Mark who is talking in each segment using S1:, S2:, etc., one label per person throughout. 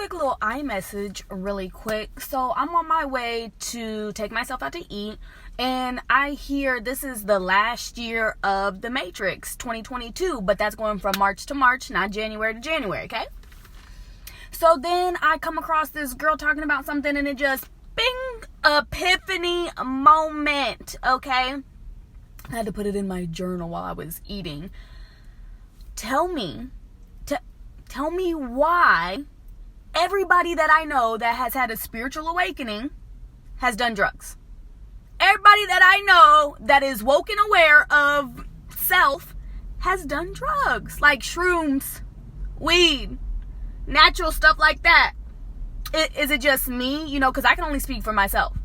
S1: quick little iMessage really quick. So I'm on my way to take myself out to eat, and I hear this is the last year of The Matrix 2022, but that's going from March to March, not January to January, okay? So then I come across this girl talking about something, and it just, bing, epiphany moment, okay? I had to put it in my journal while I was eating. Tell me why everybody that I know that has had a spiritual awakening has done drugs. Everybody that I know that is woke and aware of self has done drugs, like shrooms, weed, natural stuff like that. Is it just me? Because I can only speak for myself.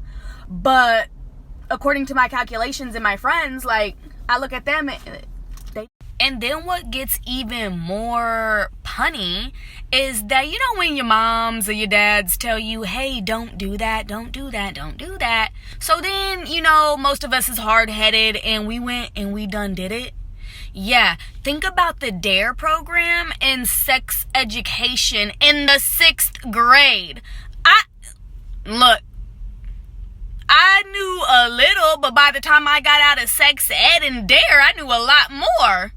S1: But according to my calculations and my friends, like, I look at them and then what gets even more punny is that, when your moms or your dads tell you, hey, don't do that, don't do that, don't do that. So then, most of us is hard-headed and we went and we done did it. Yeah, think about the DARE program in sex education in the 6th grade. I knew a little, but by the time I got out of sex ed and DARE, I knew a lot more.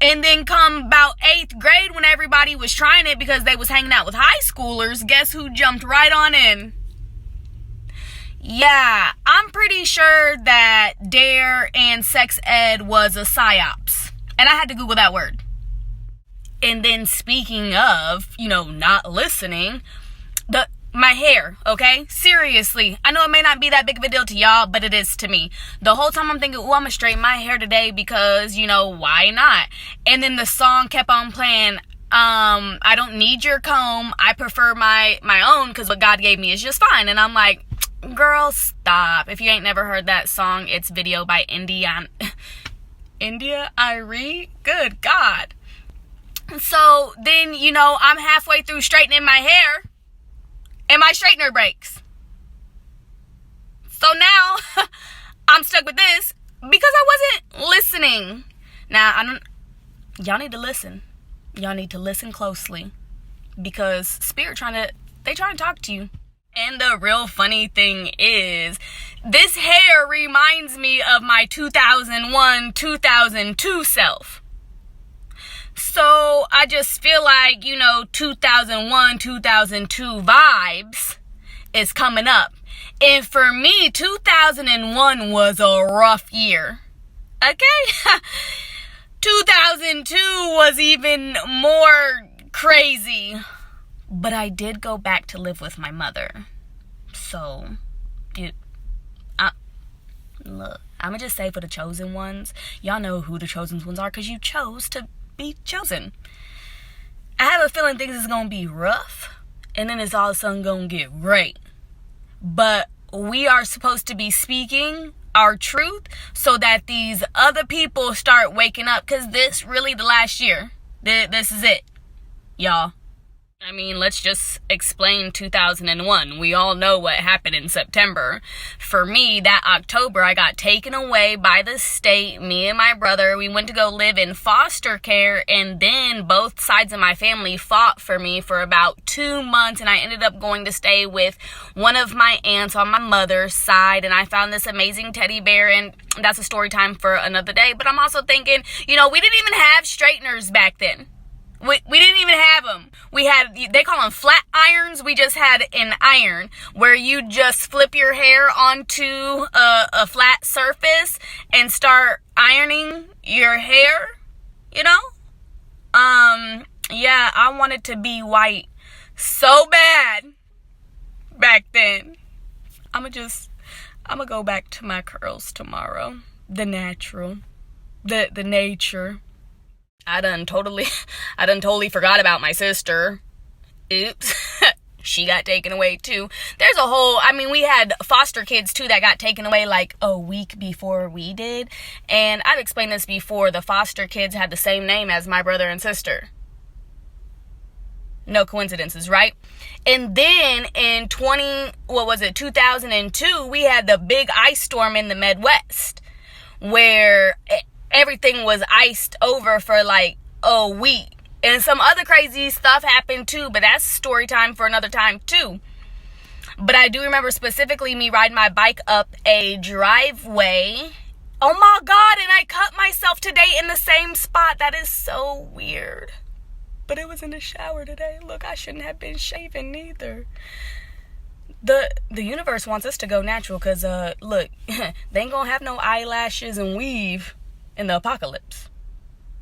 S1: And then come about 8th grade when everybody was trying it because they was hanging out with high schoolers, guess who jumped right on in? Yeah, I'm pretty sure that DARE and sex ed was a psyops. And I had to Google that word. And then speaking of, not listening, my hair, okay? Seriously. I know it may not be that big of a deal to y'all, but it is to me. The whole time I'm thinking, I'm going to straighten my hair today because, why not? And then the song kept on playing, I don't need your comb. I prefer my own because what God gave me is just fine. And I'm like, girl, stop. If you ain't never heard that song, it's video by India Irie. Good God. So then, I'm halfway through straightening my hair. And my straightener breaks. So now I'm stuck with this because I wasn't listening. Now, y'all need to listen. Y'all need to listen closely because Spirit trying to talk to you. And the real funny thing is, this hair reminds me of my 2001, 2002 self. So I just feel like, 2001, 2002 vibes is coming up. And for me, 2001 was a rough year. Okay? 2002 was even more crazy. But I did go back to live with my mother. So, look, I'm going to just say for the chosen ones, y'all know who the chosen ones are because you chose to be chosen. I have a feeling things is gonna be rough and then it's all of a sudden gonna get great, but we are supposed to be speaking our truth so that these other people start waking up, because this really the last year. This is it, y'all. I mean, let's just explain 2001. We all know what happened in September. For me, that October, I got taken away by the state. Me and my brother, we went to go live in foster care, and then both sides of my family fought for me for about 2 months, and I ended up going to stay with one of my aunts on my mother's side, and I found this amazing teddy bear, and that's a story time for another day. But I'm also thinking, we didn't even have straighteners back then. We didn't even have them. We had, they call them flat irons. We just had an iron where you just flip your hair onto a flat surface and start ironing your hair, Yeah, I wanted to be white so bad back then. I'm gonna go back to my curls tomorrow. The natural, the nature. I done totally forgot about my sister. Oops. She got taken away too. There's we had foster kids too that got taken away like a week before we did. And I've explained this before. The foster kids had the same name as my brother and sister. No coincidences, right? And then in 2002, we had the big ice storm in the Midwest where everything was iced over for like a week. And some other crazy stuff happened too, but that's story time for another time too. But I do remember specifically me riding my bike up a driveway. Oh my God, and I cut myself today in the same spot. That is so weird. But it was in the shower today. Look, I shouldn't have been shaving neither. The universe wants us to go natural because, look, they ain't gonna have no eyelashes and weave in the apocalypse.